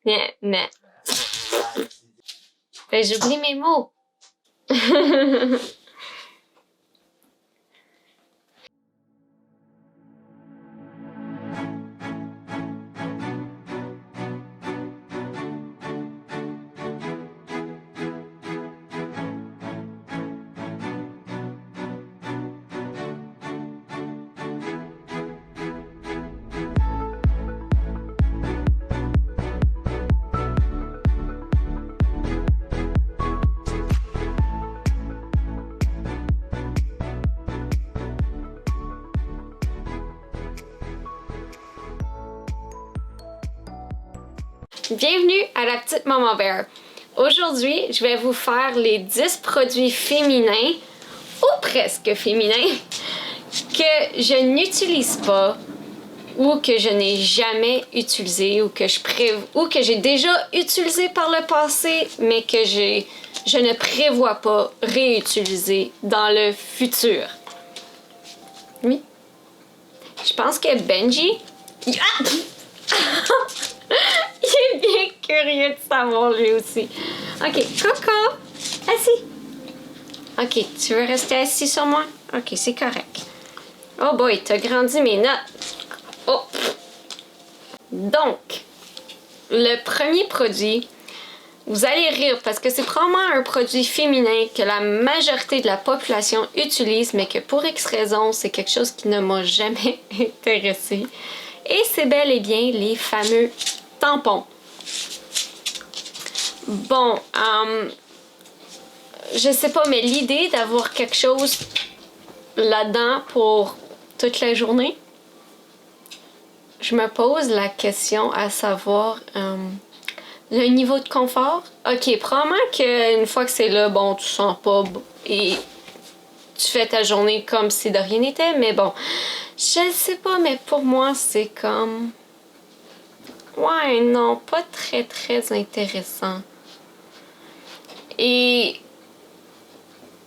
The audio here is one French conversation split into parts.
Non. Ben, j'oublie mes mots. Bienvenue à la petite Maman Bear. Aujourd'hui, je vais vous faire les 10 produits féminins, ou presque féminins, que je n'utilise pas ou que je n'ai jamais utilisé ou que j'ai déjà utilisé par le passé, mais que je ne prévois pas réutiliser dans le futur. Oui. Je pense que Benji... Il est bien curieux de savoir lui aussi. Ok, Coco, assis. Ok, tu veux rester assis sur moi? Ok, c'est correct. Oh boy, t'as grandi mes notes. Oh. Donc, le premier produit, vous allez rire parce que c'est probablement un produit féminin que la majorité de la population utilise, mais que pour X raison, c'est quelque chose qui ne m'a jamais intéressé. Et c'est bel et bien les fameux tampons. Bon, je sais pas, mais l'idée d'avoir quelque chose là-dedans pour toute la journée, je me pose la question à savoir le niveau de confort. Ok, probablement qu'une fois que c'est là, bon, tu sens pas et tu fais ta journée comme si de rien n'était, mais bon, je sais pas, mais pour moi, c'est comme... Ouais, non, pas très, très intéressant. Et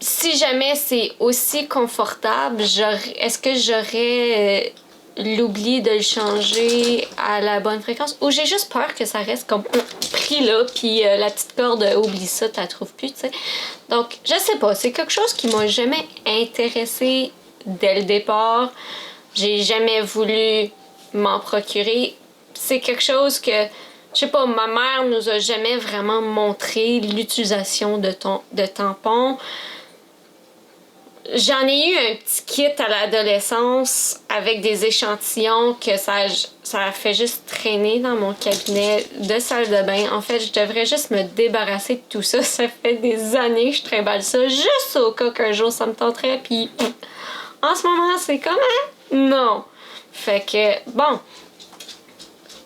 si jamais c'est aussi confortable, est-ce que j'aurais l'oubli de le changer à la bonne fréquence? Ou j'ai juste peur que ça reste comme pris là, puis la petite corde, oublie ça, tu la trouves plus, tu sais. Donc, je sais pas, c'est quelque chose qui m'a jamais intéressé dès le départ. J'ai jamais voulu m'en procurer. C'est quelque chose que, je sais pas, ma mère nous a jamais vraiment montré l'utilisation de tampons. J'en ai eu un petit kit à l'adolescence avec des échantillons que ça a fait juste traîner dans mon cabinet de salle de bain. En fait, je devrais juste me débarrasser de tout ça. Ça fait des années que je trimballe ça juste au cas qu'un jour ça me tenterait. Puis en ce moment, c'est comment? Non. Fait que, bon.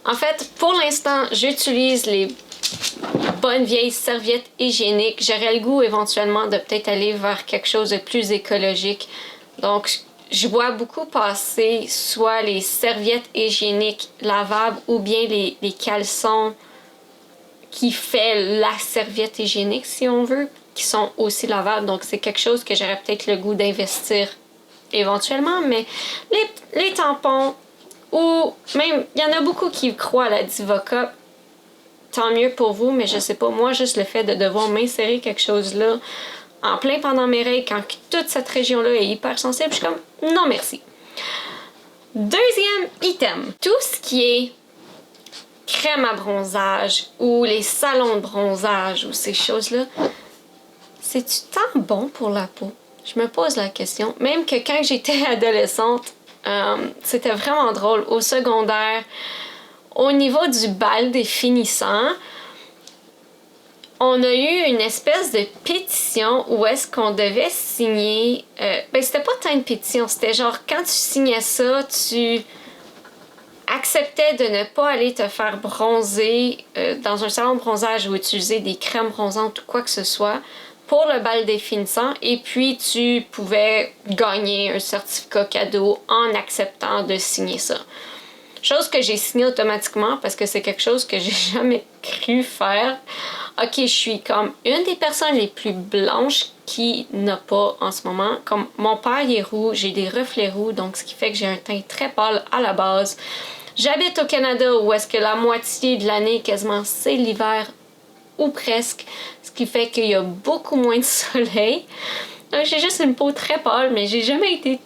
En fait, pour l'instant, j'utilise les bonnes vieilles serviettes hygiéniques. J'aurais le goût éventuellement de peut-être aller vers quelque chose de plus écologique. Donc, je vois beaucoup passer soit les serviettes hygiéniques lavables ou bien les caleçons qui fait la serviette hygiénique, si on veut, qui sont aussi lavables. Donc, c'est quelque chose que j'aurais peut-être le goût d'investir éventuellement. Mais les tampons, ou même, il y en a beaucoup qui croient à la Diva-Cup. Tant mieux pour vous, mais je sais pas, moi, juste le fait de devoir m'insérer quelque chose là, en plein pendant mes règles, quand toute cette région-là est hyper sensible, je suis comme, non merci. Deuxième item, tout ce qui est crème à bronzage, ou les salons de bronzage, ou ces choses-là, c'est-tu tant bon pour la peau? Je me pose la question. Même que quand j'étais adolescente, c'était vraiment drôle. Au secondaire, au niveau du bal des finissants, on a eu une espèce de pétition où est-ce qu'on devait signer... c'était pas tant une pétition, c'était genre quand tu signais ça, tu acceptais de ne pas aller te faire bronzer dans un salon de bronzage ou utiliser des crèmes bronzantes ou quoi que ce soit pour le bal des finissants, et puis tu pouvais gagner un certificat cadeau en acceptant de signer ça. Chose que j'ai signé automatiquement parce que c'est quelque chose que j'ai jamais cru faire. Ok, je suis comme une des personnes les plus blanches qui n'a pas en ce moment. Comme mon père il est roux, j'ai des reflets roux, donc ce qui fait que j'ai un teint très pâle à la base. J'habite au Canada où est-ce que la moitié de l'année quasiment c'est l'hiver ou presque, ce qui fait qu'il y a beaucoup moins de soleil. Donc j'ai juste une peau très pâle, mais j'ai jamais été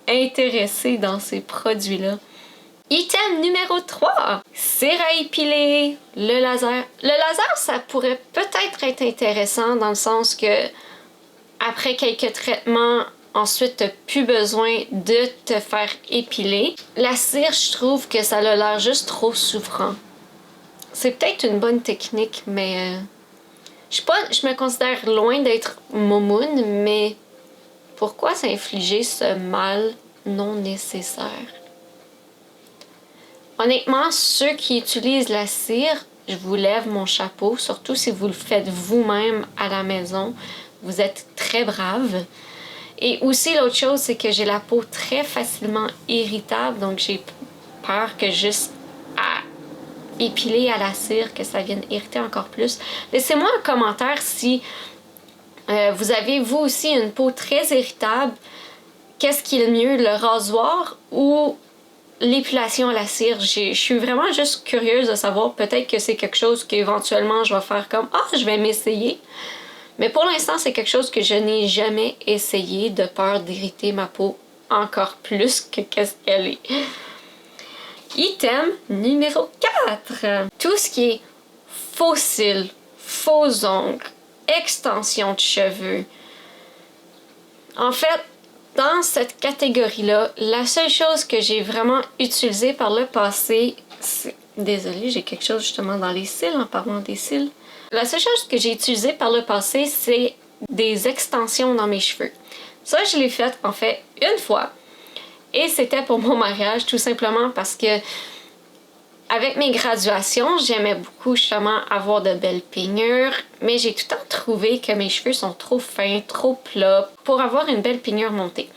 intéressée dans ces produits-là. Item numéro 3, cire à épiler, le laser. Le laser, ça pourrait peut-être être intéressant dans le sens que après quelques traitements, ensuite t'as plus besoin de te faire épiler. La cire, je trouve que ça a l'air juste trop souffrant. C'est peut-être une bonne technique, mais je me considère loin d'être momoune, mais pourquoi s'infliger ce mal non nécessaire? Honnêtement, ceux qui utilisent la cire, je vous lève mon chapeau, surtout si vous le faites vous-même à la maison. Vous êtes très brave. Et aussi, l'autre chose, c'est que j'ai la peau très facilement irritable, donc j'ai peur que juste à épiler à la cire, que ça vienne irriter encore plus. Laissez-moi un commentaire si vous avez, vous aussi, une peau très irritable. Qu'est-ce qui est le mieux, le rasoir ou l'épilation à la cire? Je suis vraiment juste curieuse de savoir. Peut-être que c'est quelque chose qu'éventuellement je vais faire comme « Ah, je vais m'essayer ». Mais pour l'instant, c'est quelque chose que je n'ai jamais essayé de peur d'irriter ma peau encore plus que qu'est-ce qu'elle est. Item numéro 4. Tout ce qui est faux cils, faux ongles, extension de cheveux. En fait, dans cette catégorie-là, la seule chose que j'ai vraiment utilisée par le passé, c'est... Désolée, j'ai quelque chose justement dans les cils en parlant des cils. La seule chose que j'ai utilisée par le passé, c'est des extensions dans mes cheveux. Ça, je l'ai fait en fait une fois. Et c'était pour mon mariage, tout simplement parce que avec mes graduations, j'aimais beaucoup justement avoir de belles peignures, mais j'ai tout le temps trouvé que mes cheveux sont trop fins, trop plats pour avoir une belle peignure montée.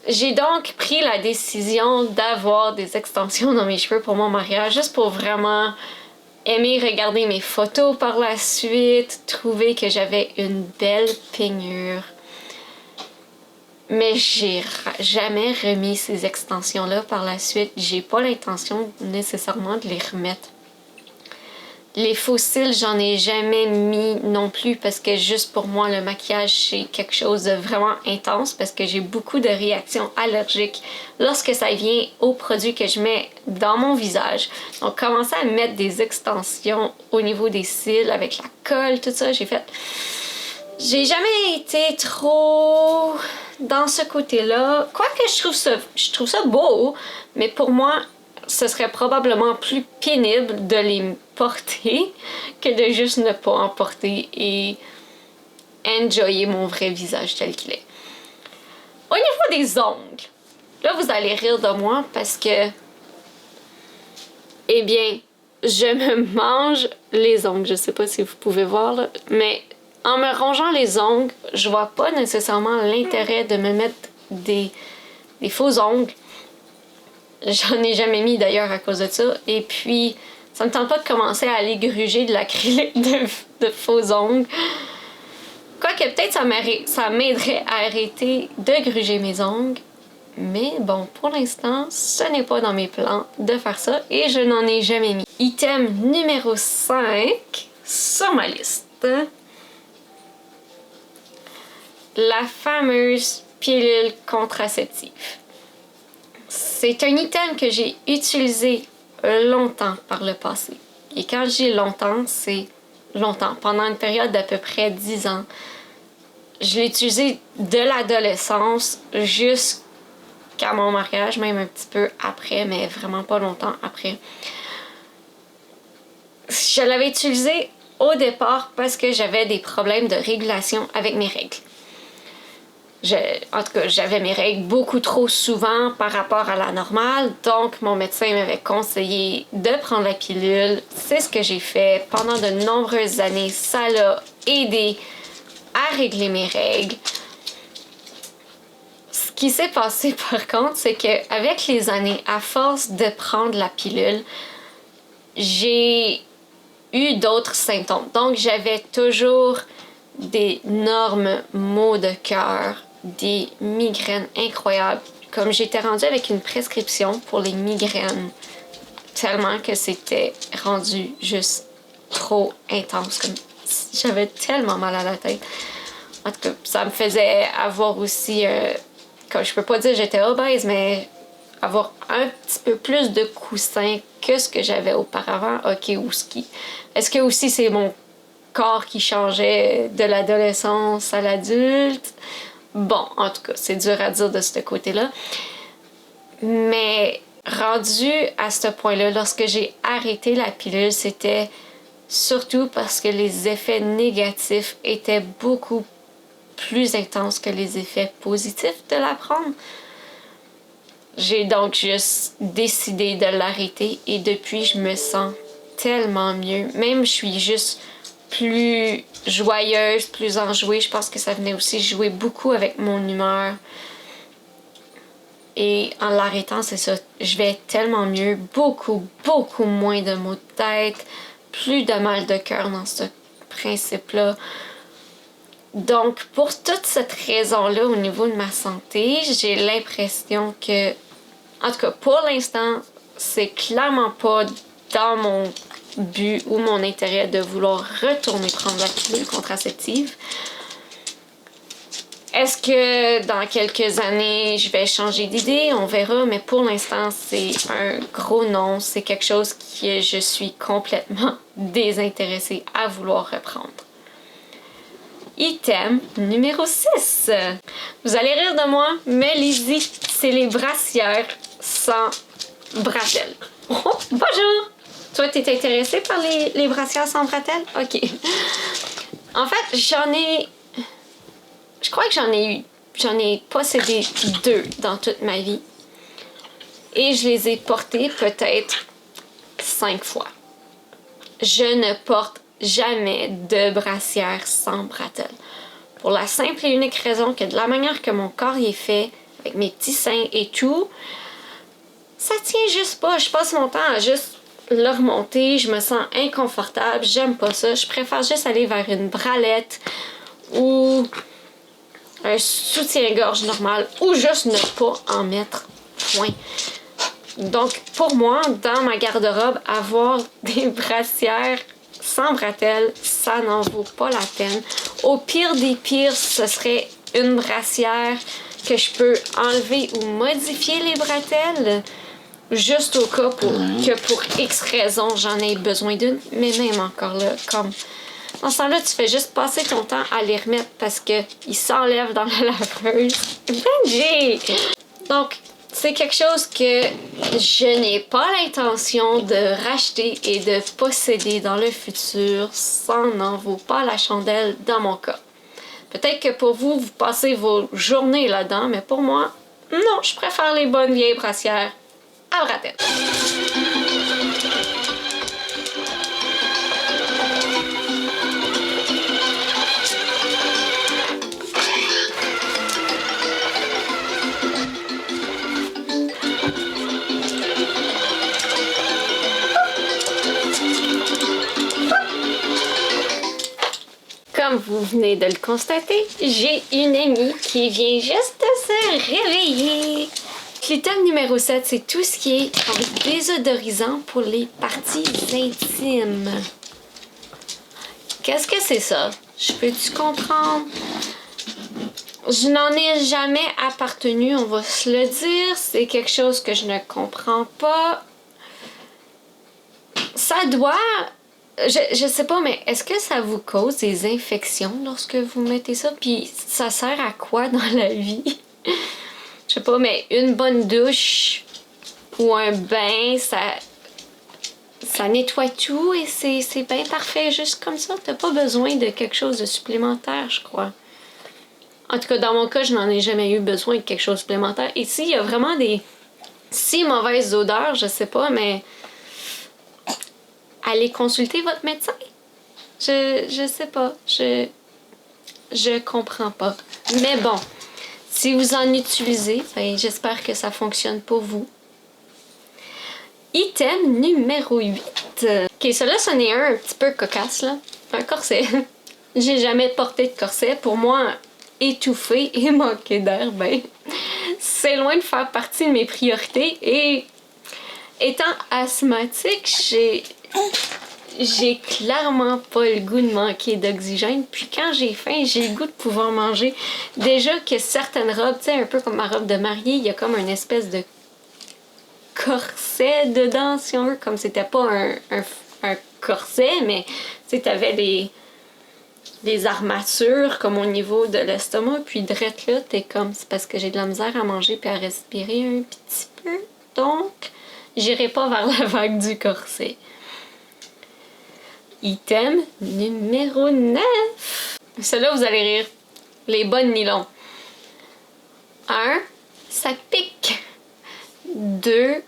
J'ai donc pris la décision d'avoir des extensions dans mes cheveux pour mon mariage, juste pour vraiment aimer regarder mes photos par la suite, trouver que j'avais une belle peignure. Mais j'ai jamais remis ces extensions-là par la suite. J'ai pas l'intention nécessairement de les remettre. Les faux cils, j'en ai jamais mis non plus parce que juste pour moi, le maquillage, c'est quelque chose de vraiment intense parce que j'ai beaucoup de réactions allergiques lorsque ça vient aux produits que je mets dans mon visage. Donc, commencer à mettre des extensions au niveau des cils avec la colle, tout ça, j'ai fait... J'ai jamais été trop dans ce côté-là. Quoique je trouve ça beau, mais pour moi, ce serait probablement plus pénible de les porter que de juste ne pas en porter et enjoyer mon vrai visage tel qu'il est. Au niveau des ongles, là vous allez rire de moi parce que, eh bien, je me mange les ongles. Je sais pas si vous pouvez voir là, mais en me rongeant les ongles, je vois pas nécessairement l'intérêt de me mettre des faux ongles. J'en ai jamais mis d'ailleurs à cause de ça. Et puis, ça me tente pas de commencer à aller gruger de l'acrylique de faux ongles. Quoique peut-être ça m'aiderait à arrêter de gruger mes ongles. Mais bon, pour l'instant, ce n'est pas dans mes plans de faire ça et je n'en ai jamais mis. Item numéro 5 sur ma liste. La fameuse pilule contraceptive. C'est un item que j'ai utilisé longtemps par le passé. Et quand je dis longtemps, c'est longtemps. Pendant une période d'à peu près 10 ans. Je l'ai utilisé de l'adolescence jusqu'à mon mariage, même un petit peu après, mais vraiment pas longtemps après. Je l'avais utilisé au départ parce que j'avais des problèmes de régulation avec mes règles. En tout cas, j'avais mes règles beaucoup trop souvent par rapport à la normale, donc mon médecin m'avait conseillé de prendre la pilule. C'est ce que j'ai fait pendant de nombreuses années. Ça l'a aidé à régler mes règles. Ce qui s'est passé par contre, c'est qu'avec les années, à force de prendre la pilule, j'ai eu d'autres symptômes. Donc j'avais toujours d'énormes maux de cœur, des migraines incroyables. comme j'étais rendue avec une prescription pour les migraines, tellement que c'était rendu juste trop intense. Comme j'avais tellement mal à la tête. En tout cas, ça me faisait avoir aussi, comme je peux pas dire que j'étais obèse, mais avoir un petit peu plus de coussins que ce que j'avais auparavant. Ok, ou ski. Est-ce que aussi c'est mon corps qui changeait de l'adolescence à l'adulte? Bon, en tout cas, c'est dur à dire de ce côté-là. Mais rendu à ce point-là, lorsque j'ai arrêté la pilule, c'était surtout parce que les effets négatifs étaient beaucoup plus intenses que les effets positifs de la prendre. J'ai donc juste décidé de l'arrêter et depuis, je me sens tellement mieux. Même je suis juste plus joyeuse, plus enjouée. Je pense que ça venait aussi jouer beaucoup avec mon humeur. Et en l'arrêtant, c'est ça, je vais tellement mieux, beaucoup moins de maux de tête, plus de mal de cœur dans ce principe-là. Donc, pour toute cette raison-là, au niveau de ma santé, j'ai l'impression que, en tout cas, pour l'instant, c'est clairement pas dans mon but ou mon intérêt de vouloir retourner prendre la pilule contraceptive. Est-ce que dans quelques années, je vais changer d'idée? On verra, mais pour l'instant, c'est un gros non. C'est quelque chose que je suis complètement désintéressée à vouloir reprendre. Item numéro 6. Vous allez rire de moi, mais Lizzie, c'est les brassières sans bretelles. Oh, bonjour! Toi, t'es intéressée par les brassières sans bretelles? Ok. En fait, je crois que j'en ai possédé 2 dans toute ma vie. Et je les ai portées peut-être 5 fois. Je ne porte jamais de brassière sans bretelles. Pour la simple et unique raison que de la manière que mon corps est fait, avec mes petits seins et tout, ça tient juste pas. Je passe mon temps à juste le remonter, je me sens inconfortable, j'aime pas ça. Je préfère juste aller vers une bralette ou un soutien-gorge normal ou juste ne pas en mettre, point. Donc, pour moi, dans ma garde-robe, avoir des brassières sans bretelles, ça n'en vaut pas la peine. Au pire des pires, ce serait une brassière que je peux enlever ou modifier les bretelles, juste au cas que pour X raison, j'en ai besoin d'une. Mais même encore là, comme dans ce temps-là, tu fais juste passer ton temps à les remettre parce qu'ils s'enlèvent dans la laveuse. Benji! Donc, c'est quelque chose que je n'ai pas l'intention de racheter et de posséder dans le futur. Ça n'en vaut pas la chandelle dans mon cas. Peut-être que pour vous, vous passez vos journées là-dedans, mais pour moi, non, je préfère les bonnes vieilles brassières à bretelles. Comme vous venez de le constater, j'ai une amie qui vient juste de se réveiller. L'item numéro 7, c'est tout ce qui est avec désodorisant pour les parties intimes. Qu'est-ce que c'est ça? Je peux-tu comprendre? Je n'en ai jamais appartenu, on va se le dire. C'est quelque chose que je ne comprends pas. Ça doit... Je sais pas, mais est-ce que ça vous cause des infections lorsque vous mettez ça? Puis ça sert à quoi dans la vie? Je sais pas, mais une bonne douche ou un bain, ça nettoie tout et c'est bien parfait juste comme ça. T'as pas besoin de quelque chose de supplémentaire, je crois. En tout cas, dans mon cas, je n'en ai jamais eu besoin de quelque chose de supplémentaire. Ici, il y a vraiment des si mauvaises odeurs, je sais pas, mais allez consulter votre médecin. Je sais pas. Je comprends pas. Mais bon, si vous en utilisez, ben, j'espère que ça fonctionne pour vous. Item numéro 8. Ok, celui-là, c'en est un petit peu cocasse, là. Un corset. J'ai jamais porté de corset. Pour moi, étouffer et manquer d'air, ben, c'est loin de faire partie de mes priorités. Et étant asthmatique, j'ai clairement pas le goût de manquer d'oxygène. Puis quand j'ai faim, j'ai le goût de pouvoir manger. Déjà que certaines robes, tu sais, un peu comme ma robe de mariée, il y a comme une espèce de corset dedans, si on veut. Comme c'était pas un corset, mais tu sais, t'avais des armatures comme au niveau de l'estomac. Puis drette là, t'es comme, c'est parce que j'ai de la misère à manger puis à respirer un petit peu. Donc, j'irai pas vers la vague du corset. Item numéro 9. Celui-là, vous allez rire. Les bas de nylon. 1. Ça pique. 2.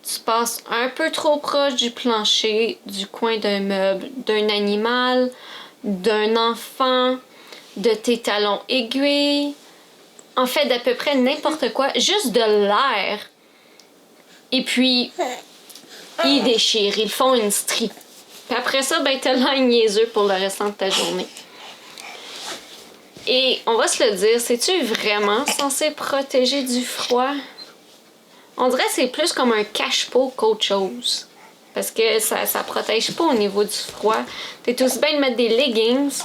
Tu passes un peu trop proche du plancher, du coin d'un meuble, d'un animal, d'un enfant, de tes talons aiguilles. En fait, d'à peu près n'importe quoi. Juste de l'air. Et puis... ils déchirent, ils font une strie. Puis après ça, ben t'as l'air niaiseux pour le restant de ta journée. Et on va se le dire, c'est-tu vraiment censé protéger du froid? On dirait que c'est plus comme un cache-pot qu'autre chose. Parce que ça protège pas au niveau du froid. T'es aussi bien de mettre des leggings,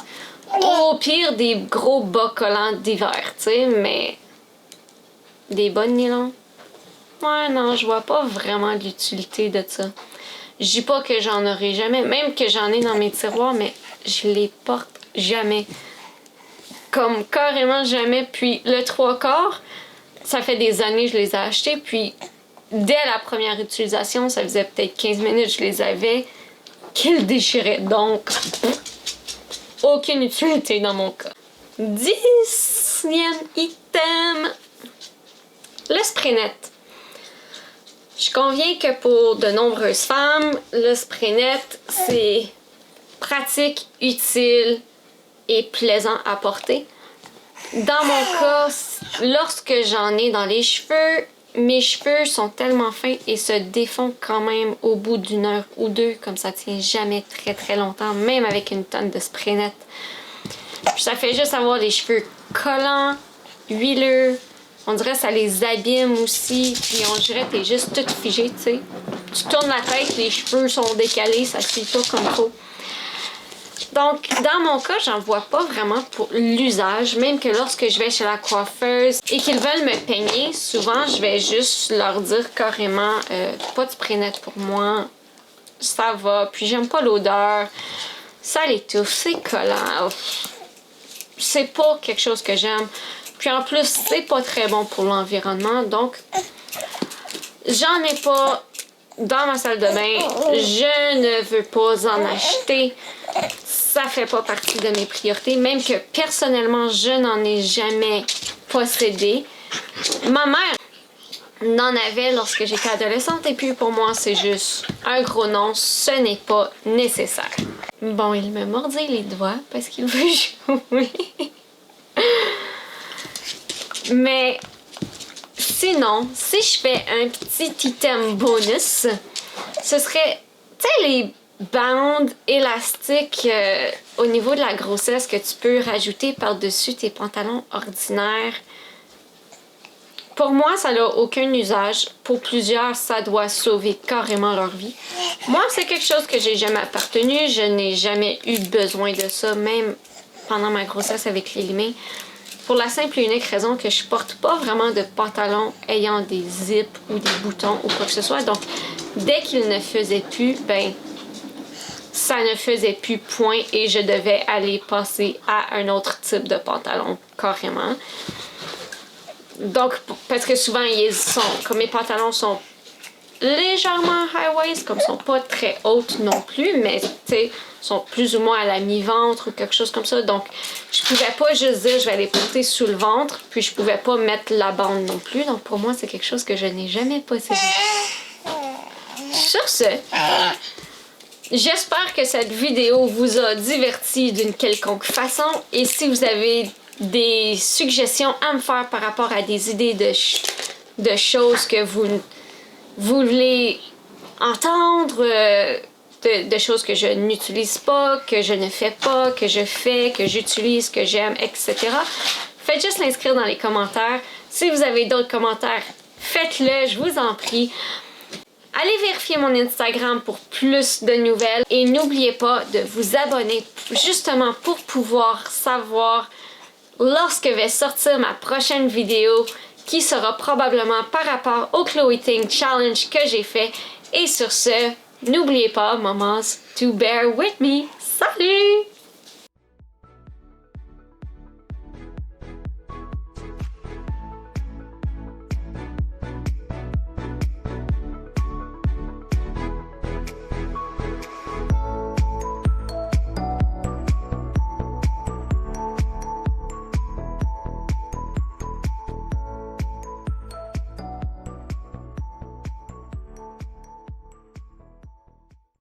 ou au pire des gros bas collants d'hiver, tu sais, mais des bas de nylon. Ouais, non, je vois pas vraiment l'utilité de ça. Je dis pas que j'en aurai jamais, même que j'en ai dans mes tiroirs, mais je les porte jamais. Comme carrément jamais. Puis le 3/4, ça fait des années que je les ai achetés, puis dès la première utilisation, ça faisait peut-être 15 minutes que je les avais, qu'ils déchiraient. Donc, aucune utilité dans mon cas. 10e item, le spray net. Je conviens que pour de nombreuses femmes, le spray net, c'est pratique, utile et plaisant à porter. Dans mon cas, lorsque j'en ai dans les cheveux, mes cheveux sont tellement fins et se défont quand même au bout d'une heure ou deux, comme ça tient jamais très très longtemps, même avec une tonne de spray net. Puis ça fait juste avoir les cheveux collants, huileux. On dirait que ça les abîme aussi, puis on dirait que t'es juste toute figée, tu sais. Tu tournes la tête, les cheveux sont décalés, ça suit pas comme faut. Donc, dans mon cas, j'en vois pas vraiment pour l'usage, même que lorsque je vais chez la coiffeuse et qu'ils veulent me peigner, souvent, je vais juste leur dire carrément pas de spray net pour moi, ça va, puis j'aime pas l'odeur, ça l'étouffe, c'est collant, c'est pas quelque chose que j'aime. Puis en plus, c'est pas très bon pour l'environnement, donc j'en ai pas dans ma salle de bain. Je ne veux pas en acheter. Ça fait pas partie de mes priorités, même que personnellement, je n'en ai jamais possédé. Ma mère n'en avait lorsque j'étais adolescente, et puis pour moi, c'est juste un gros non, ce n'est pas nécessaire. Bon, il me mordit les doigts parce qu'il veut jouer. Mais sinon, si je fais un petit item bonus, ce serait, tu sais, les bandes élastiques au niveau de la grossesse que tu peux rajouter par-dessus tes pantalons ordinaires. Pour moi, ça n'a aucun usage. Pour plusieurs, ça doit sauver carrément leur vie. Moi, c'est quelque chose que j'ai jamais appartenu. Je n'ai jamais eu besoin de ça, même pendant ma grossesse avec Lily-May. Pour la simple et unique raison que je porte pas vraiment de pantalons ayant des zips ou des boutons ou quoi que ce soit. Donc, dès qu'il ne faisait plus, ben, ça ne faisait plus point et je devais aller passer à un autre type de pantalon, carrément. Donc, parce que souvent, comme mes pantalons sont légèrement high-waist, comme ils sont pas très hautes non plus, mais tu sais, sont plus ou moins à la mi-ventre ou quelque chose comme ça. Donc, je pouvais pas juste dire je vais les porter sous le ventre, puis je pouvais pas mettre la bande non plus. Donc, pour moi, c'est quelque chose que je n'ai jamais possédé. Sur ce, j'espère que cette vidéo vous a diverti d'une quelconque façon. Et si vous avez des suggestions à me faire par rapport à des idées de choses que vous voulez entendre, de choses que je n'utilise pas, que je ne fais pas, que je fais, que j'utilise, que j'aime, etc. faites juste l'inscrire dans les commentaires. Si vous avez d'autres commentaires, faites-le, je vous en prie. Allez vérifier mon Instagram pour plus de nouvelles et n'oubliez pas de vous abonner justement pour pouvoir savoir lorsque va sortir ma prochaine vidéo qui sera probablement par rapport au Chloe Ting Challenge que j'ai fait. Et sur ce, n'oubliez pas, mamas, to bear with me. Salut!